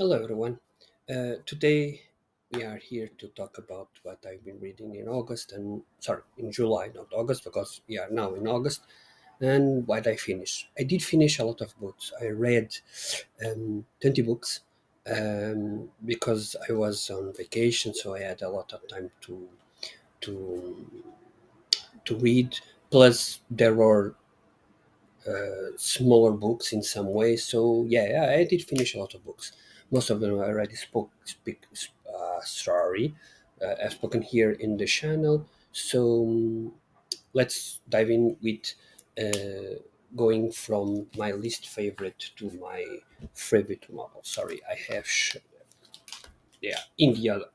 Hello, everyone. Today we are here to talk about what I've been reading in August and sorry, in July, not August, because we are now in August, and what I finished. I did finish a lot of books. I read 20 books because I was on vacation, so I had a lot of time to to read. Plus, there were smaller books in some way. So yeah, I did finish a lot of books. Most of them I already sorry, I've spoken here in the channel. So let's dive in with going from my least favorite to my favorite novel. Sorry, I have yeah in the other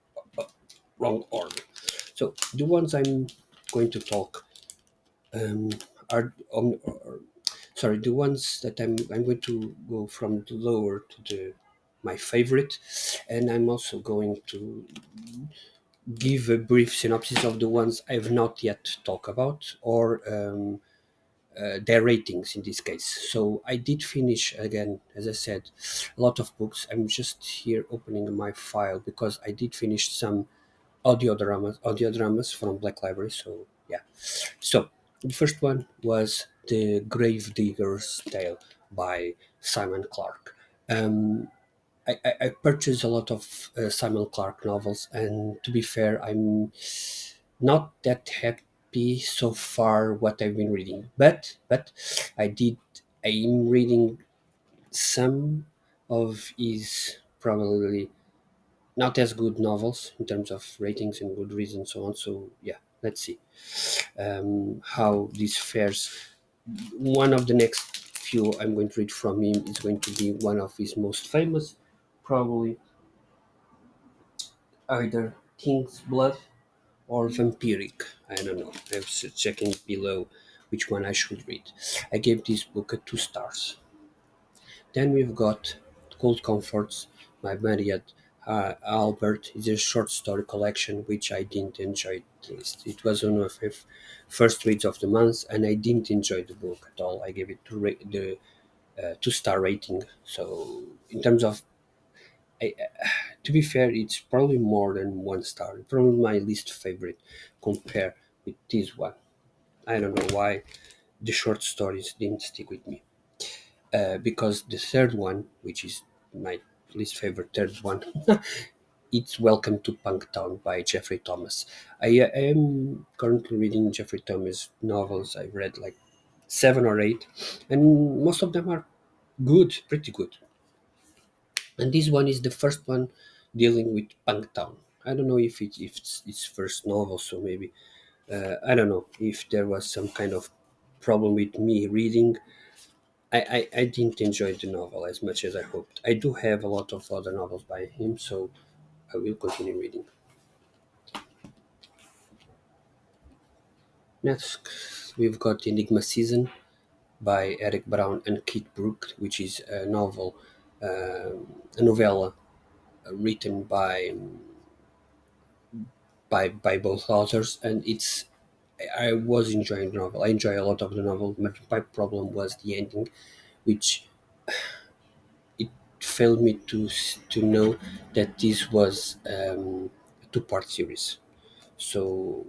wrong order. So the ones I'm going to talk um, are sorry, the ones that I'm going to go from the lower to the my favorite, and I'm also going to give a brief synopsis of the ones I've not yet talked about or their ratings in this case. So I did finish again, as I said, a lot of books. I'm just here opening my file because I did finish some audio dramas from Black Library. So yeah, so the first one was The Gravedigger's Tale by Simon Clarke. Um, I purchased a lot of Simon Clarke novels, and to be fair, I'm not that happy so far what I've been reading. But I did. I'm reading some of his probably not as good novels in terms of ratings and good reads and so on. So yeah, let's see how this fares. One of the next few I'm going to read from him is going to be one of his most famous, probably either King's Blood or Vampiric. I don't know. I'm checking below which one I should read. I gave this book a 2 stars. Then we've got Cold Comforts by Marianne. Halbert is a short story collection which I didn't enjoy the least. It was one of my first reads of the month, and I didn't enjoy the book at all. I gave it the 2 star rating. So in terms of, to be fair, it's probably more than 1 star. Probably my least favorite compared with this one. I don't know why the short stories didn't stick with me. Because the third one, which is my least favorite third one, it's Welcome to Punktown by Jeffrey Thomas. I am currently reading Jeffrey Thomas novels. I've read like 7 or 8, and most of them are good, pretty good. And this one is the first one dealing with Punktown. I don't know if it's its first novel, so maybe I don't know if there was some kind of problem with me reading. I didn't enjoy the novel as much as I hoped. I do have a lot of other novels by him, so I will continue reading. Next, we've got Enigma Season by Eric Brown and Kate Brooke, which is a novel, a novella written by both authors, and I was enjoying the novel. I enjoy a lot of the novel. My problem was the ending, which it failed me to know that this was a two-part series. So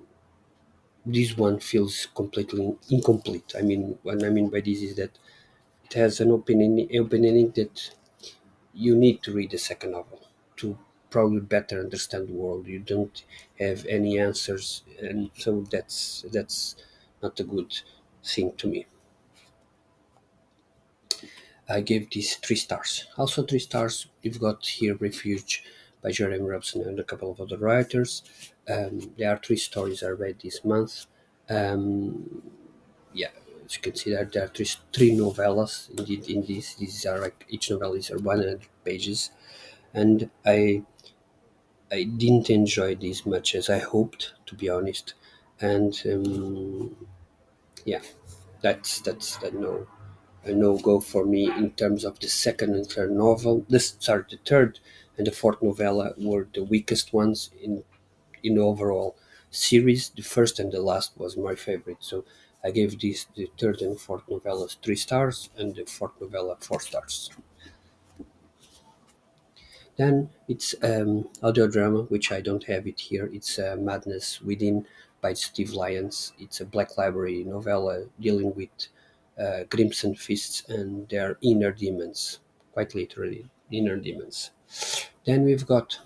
this one feels completely incomplete. I mean, what I mean by this is that it has an opening that you need to read the second novel to probably better understand the world. You don't have any answers, and so that's not a good thing to me. I gave this 3 stars. Also 3 stars. You've got here Refuge by Jeremy Robson and a couple of other writers. There are 3 stories I read this month. Yeah, as you can see there are three novellas indeed in this. These are like each novella is 100 pages, and I didn't enjoy this much as I hoped, to be honest. And yeah, that's a no go for me in terms of the second and third novel. The third and the fourth novella were the weakest ones in the overall series. The first and the last was my favorite, so I gave the third and fourth novellas 3 stars and the fourth novella 4 stars. Then it's audio drama, which I don't have it here. It's Madness Within by Steve Lyons. It's a Black Library novella dealing with crimson fists and their inner demons, quite literally, inner demons. Then we've got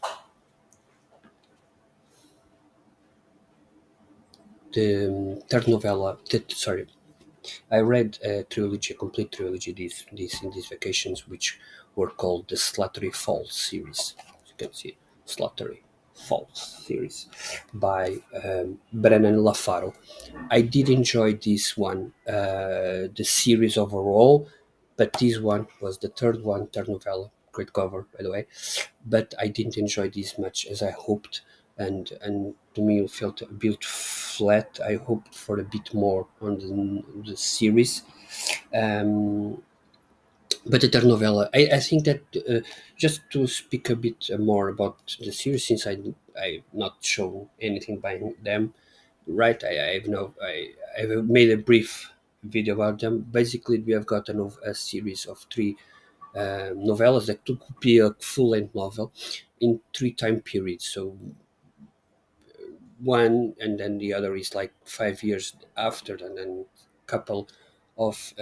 the third novella. Sorry, I read a trilogy, a complete trilogy, these in these vacations, which were called the Slattery Falls series. As you can see, Slattery Falls series by Brennan and Lafaro. I did enjoy this one, the series overall, but this one was the third novella. Great cover, by the way, but I didn't enjoy this much as I hoped, and to me it felt a bit flat. I hoped for a bit more on the series, um, but the telenovela. I think that just to speak a bit more about the series, since I've not shown anything by them, right? I've no I've made a brief video about them. Basically, we have got a series of three novellas that could be a full-length novel in three time periods. So one, and then the other is like 5 years after, and then a couple of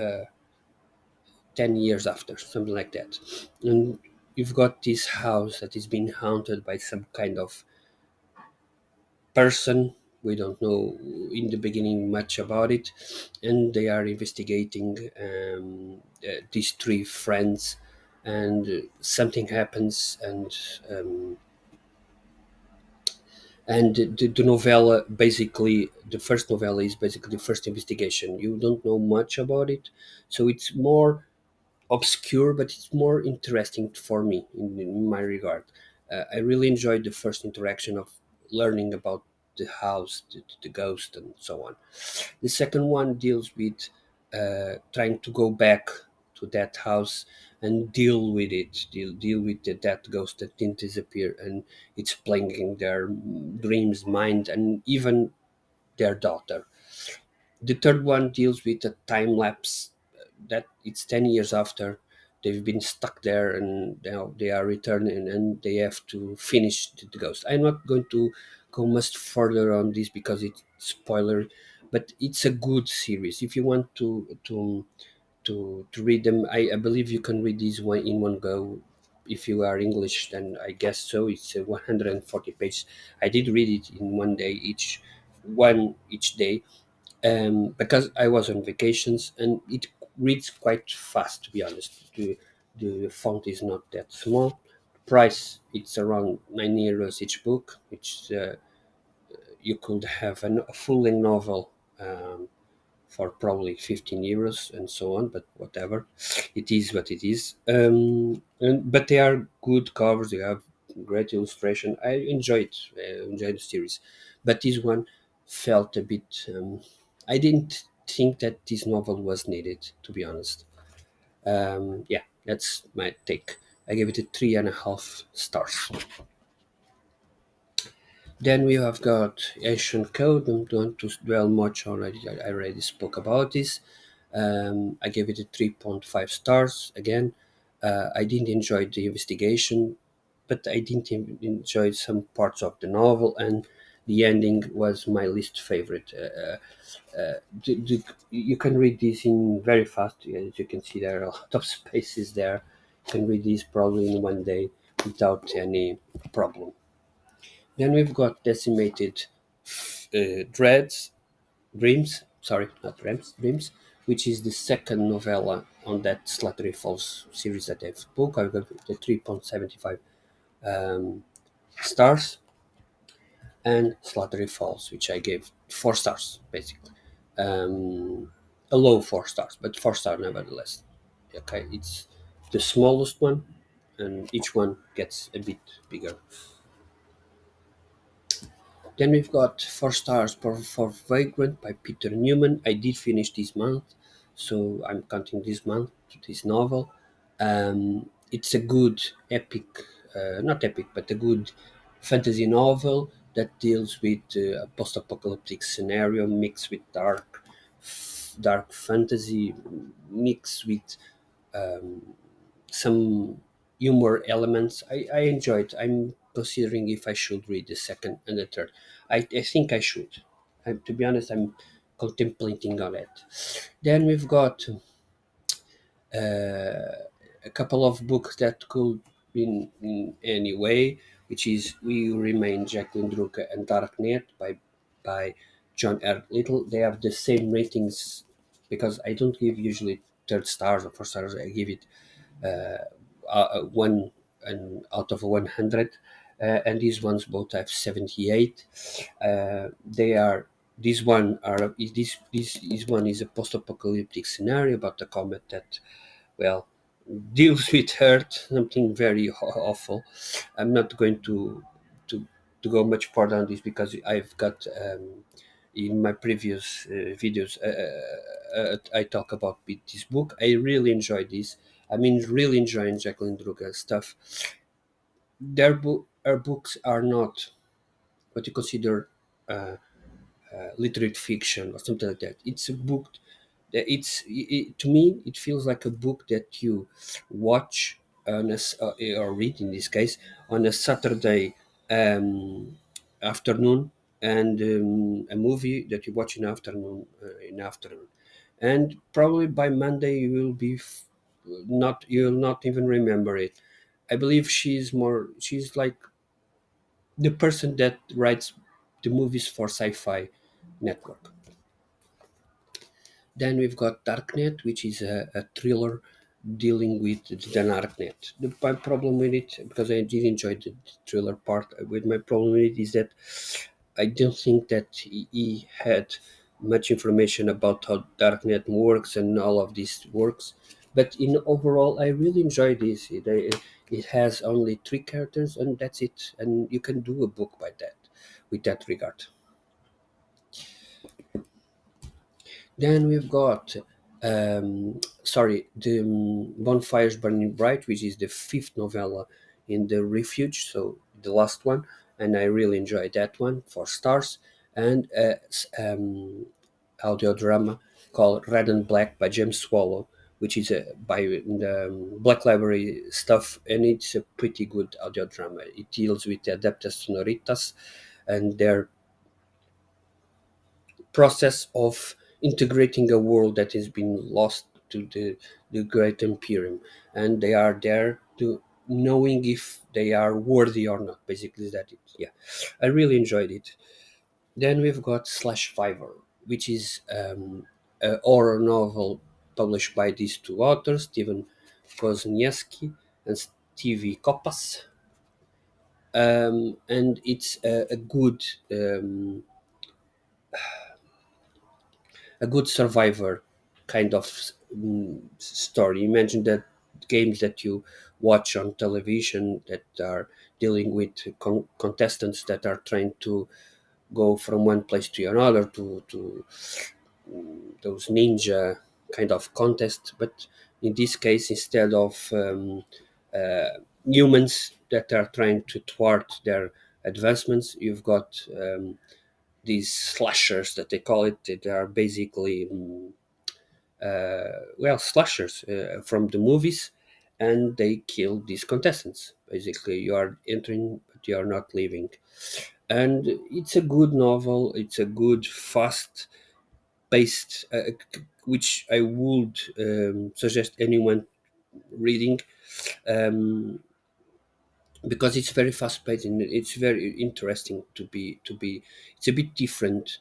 10 years after, something like that. And you've got this house that is being haunted by some kind of person. We don't know in the beginning much about it, and they are investigating these three friends, and something happens, and the novella, basically the first novella is basically the first investigation. You don't know much about it, so it's more obscure, but it's more interesting for me in my regard. I really enjoyed the first interaction of learning about the house, the ghost, and so on. The second one deals with trying to go back to that house and deal with it, deal with that ghost that didn't disappear, and it's plaguing their dreams, mind, and even their daughter. The third one deals with a time lapse that it's 10 years after they've been stuck there, and now they are returning and they have to finish the ghost. I'm not going to go much further on this because it's spoiler, but it's a good series. If you want to read them, I believe you can read this one in one go. If you are English, then I guess so. It's 140 pages. I did read it in one day, each day, because I was on vacations, and it reads quite fast. To be honest, the font is not that small. Price, it's around €9 each book, which you could have a full-length novel for probably €15 and so on. But whatever, it is what it is. But they are good covers. They have great illustration. I enjoy it. I enjoy the series, but this one felt a bit. I didn't think that this novel was needed, to be honest. Yeah, that's my take. I gave it a 3.5 stars. Then we have got Ancient Code. Don't want to dwell much on it. I already spoke about this. I gave it a 3.5 stars. Again, I didn't enjoy the investigation, but I didn't enjoy some parts of the novel, and the ending was my least favorite. You can read this in very fast. As you can see, there are a lot of spaces there. You can read this probably in one day without any problem. Then we've got Decimated Dreads, Dreams, sorry, not Dreams, Dreams, which is the second novella on that Slattery Falls series that I've spoke. I've got the 3.75 stars, and Slattery Falls, which I gave 4 stars, basically. A low 4 stars, but 4 star nevertheless. Okay, it's the smallest one, and each one gets a bit bigger. Then we've got 4 stars for Vagrant by Peter Newman. I did finish this month, so I'm counting this month, this novel. It's a good epic, not epic, but a good fantasy novel that deals with a post-apocalyptic scenario mixed with dark fantasy, mixed with some. humor elements. I enjoyed. I'm considering if I should read the second and the third. I think I should. To be honest, I'm contemplating on it. Then we've got a couple of books that could be in any way, which is We Remain, Jacqueline, Druga, and Darknet by John R. Little. They have the same ratings because I don't give usually third stars or four stars. I give it one and out of 100, and these ones both have 78. They are this one are this one is a post-apocalyptic scenario about a comet that, well, deals with hurt, something very awful. I'm not going to to go much further on this because I've got in my previous videos I talk about this book. I really enjoy this. I mean, really enjoying Jacqueline Druga stuff. Her books are not what you consider literate fiction or something like that. It's a book that to me it feels like a book that you watch on or read in this case on a Saturday um, afternoon, and a movie that you watch in afternoon, and probably by Monday you will be not you will not even remember it. I believe she's like the person that writes the movies for Sci-Fi Network. Then we've got Darknet, which is a thriller dealing with the Darknet. My problem with it, because I did enjoy the thriller part, with my problem with it is that I don't think that he had much information about how Darknet works and all of this works. But in overall, I really enjoy this. It has only three characters, and that's it. And you can do a book by that, with that regard. Then we've got, the Bonfires Burning Bright, which is the fifth novella in the Refuge, so the last one, and I really enjoyed that one, 4 stars. And audio drama called Red and Black by James Swallow, which is by the Black Library stuff, and it's a pretty good audio drama. It deals with the adaptas sonoritas and their process of integrating a world that has been lost to the great imperium, and they are there to knowing if they are worthy or not. Basically, is that it? Yeah, I really enjoyed it. Then we've got Slashvivor, which is a horror novel published by these two authors, Stephen Kozeniewski and Stevie Koppas. And it's a good survivor kind of story. Imagine that games that you watch on television that are dealing with contestants that are trying to go from one place to another to those ninja kind of contest, but in this case, instead of humans that are trying to thwart their advancements, you've got these slashers that they call it. They are basically slashers from the movies, and they kill these contestants. Basically, you are entering, but you are not leaving. And it's a good novel. It's a good, fast-paced, which I would suggest anyone reading, um, because it's very fast-paced and it's very interesting to be. It's a bit different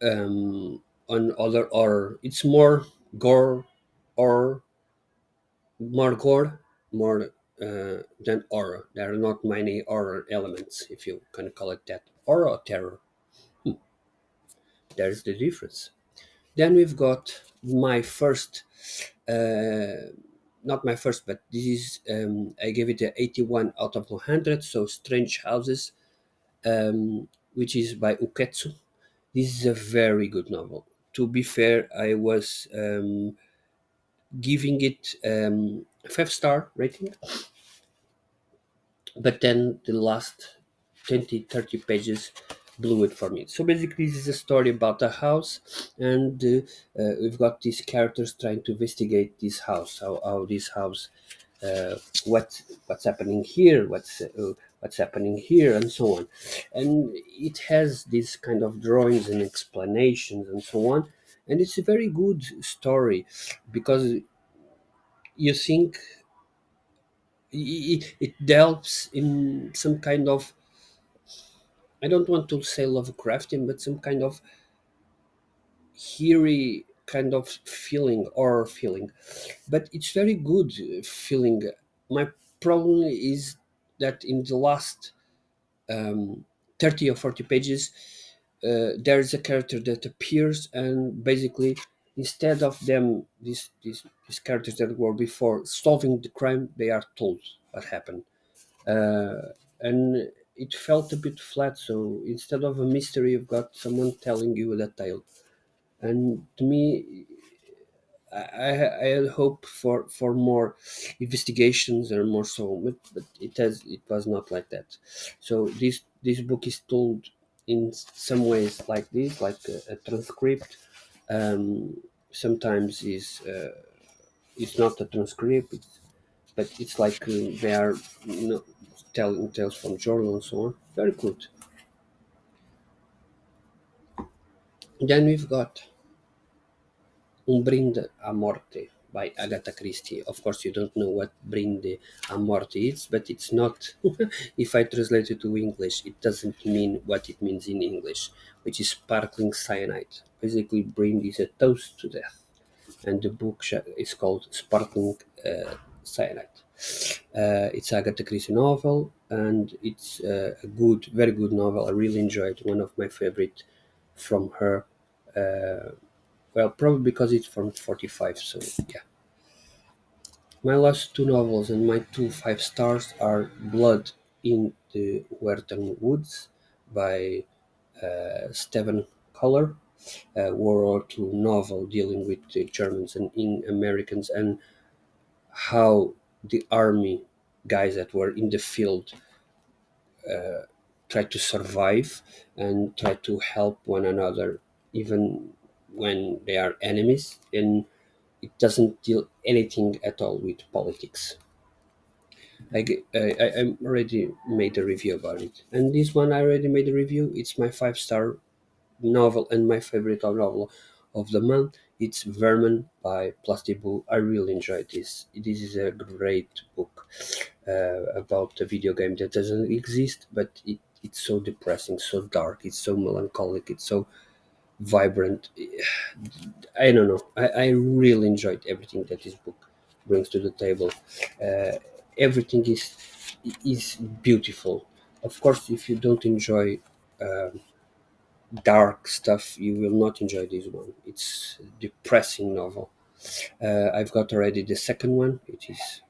on other horror. It's more gore or more gore, more than horror. There are not many horror elements, if you can call it that. Horror or terror. There's the difference. Then we've got my first, not my first, but this is, I gave it a 81 out of 100, so Strange Houses, which is by Uketsu. This is a very good novel. To be fair, I was giving it a 5-star rating, but then the last 20, 30 pages blew it for me. So basically, this is a story about a house, and we've got these characters trying to investigate this house, how this house what's happening here, what's happening here, and so on. And it has these kind of drawings and explanations and so on. And it's a very good story because you think it delves in some kind of, I don't want to say Lovecraftian, but some kind of eerie kind of feeling or feeling, but it's very good feeling. My problem is that in the last 30 or 40 pages, there is a character that appears, and basically, instead of them, these characters that were before solving the crime, they are told what happened. And it felt a bit flat, so instead of a mystery, you've got someone telling you the tale. And to me, I had hope for more investigations and more so, but it was not like that. So this book is told in some ways like this, like a transcript. Sometimes is it's not a transcript, but it's like they are, telling tales from journal and so on. Very good. Then we've got Un brinde a morte by Agatha Christie. Of course, you don't know what brinde a morte is, but it's not. If I translate it to English, it doesn't mean what it means in English, which is sparkling cyanide. Basically, brinde is a toast to death, and the book is called Sparkling Cyanide. It's Agatha Christie novel, and it's a good, very good novel. I really enjoyed. One of my favorite from her. Well, probably because it's from 45, so yeah. My last two novels and my two five stars are Blood in the Huertgen Woods by Stefan Kohler, a World War II novel dealing with the Germans and Americans and how the army guys that were in the field try to survive and try to help one another even when they are enemies. And it doesn't deal anything at all with politics. I already made a review about it, and this one I already made a review. It's my five-star novel and my favorite novel of the month. It's Vermin by Plastiboo. I really enjoyed this. This is a great book about a video game that doesn't exist, but it's so depressing, so dark, it's so melancholic, it's so vibrant. I don't know. I really enjoyed everything that this book brings to the table. Uh, Everything is beautiful. Of course, if you don't enjoy dark stuff, you will not enjoy this one. It's a depressing novel. I've got already the second one. It is,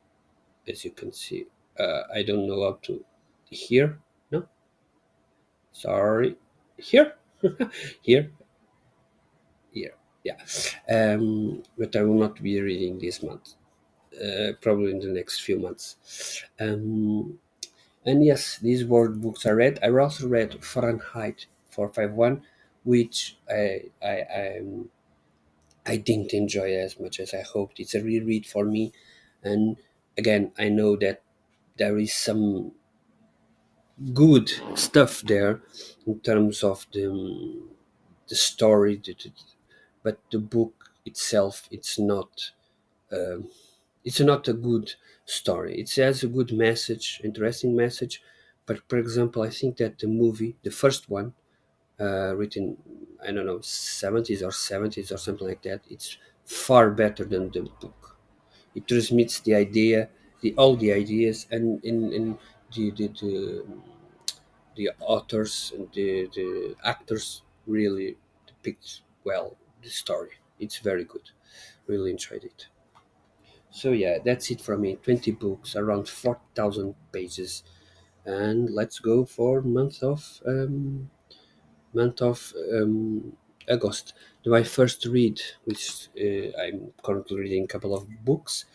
as you can see, I don't know how to here. No, sorry, here, here, here. Yeah, but I will not be reading this month. Probably in the next few months. And yes, these word books I read. I also read Fahrenheit 451, which I didn't enjoy as much as I hoped. It's a reread for me, and again, I know that there is some good stuff there in terms of the story, but the book itself, it's not a good story. It has a good message, interesting message, but for example, I think that the movie, the first one, written, I don't know, 70s or 70s or something like that, it's far better than the book. It transmits the idea, all the ideas, and in the authors and the actors really depict well the story. It's very good. Really enjoyed it. So yeah, that's it from me. 20 books, around 4,000 pages, and let's go for month of August. My first read, which I'm currently reading a couple of books,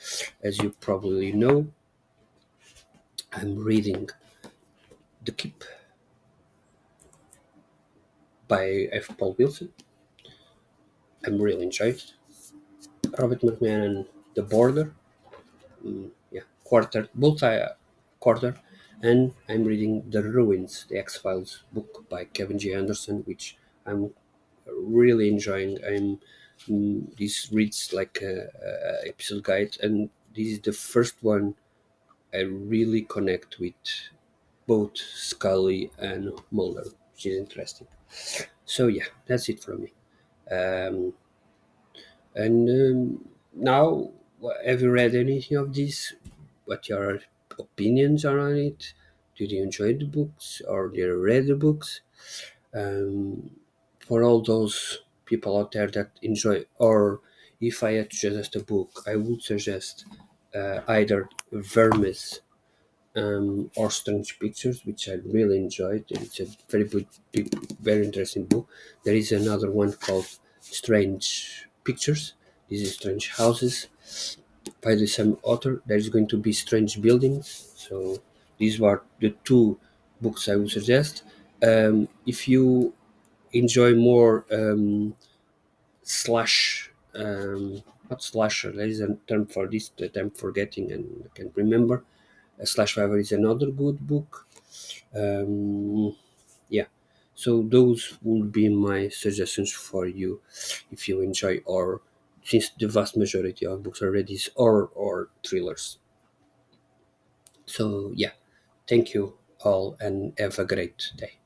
as you probably know. I'm reading The Keep by F. Paul Wilson. I'm really enjoyed it. Robert McMahon, The Border. Yeah. quarter, and I'm reading The Ruins, the X Files book by Kevin J. Anderson, which I'm really enjoying. This reads like a episode guide, and this is the first one I really connect with both Scully and Mulder, which is interesting. So yeah, that's it from me. Um, and now, have you read anything of this? What your opinions are on it? Did you enjoy the books, or did you read the books? Um, for all those people out there that enjoy, or if I had to suggest a book, I would suggest either Vermis or Strange Pictures, which I really enjoyed. It's a very good, very interesting book. There is another one called Strange Pictures. This is Strange Houses by the same author. There's going to be Strange Buildings. So these were the two books I would suggest. If you enjoy more slash, not slasher, there is a term for this that I'm forgetting and I can't remember. Slashvivor is another good book. Um, yeah, so those would be my suggestions for you if you enjoy, or since the vast majority of books are ready or thrillers. So yeah, thank you all and have a great day.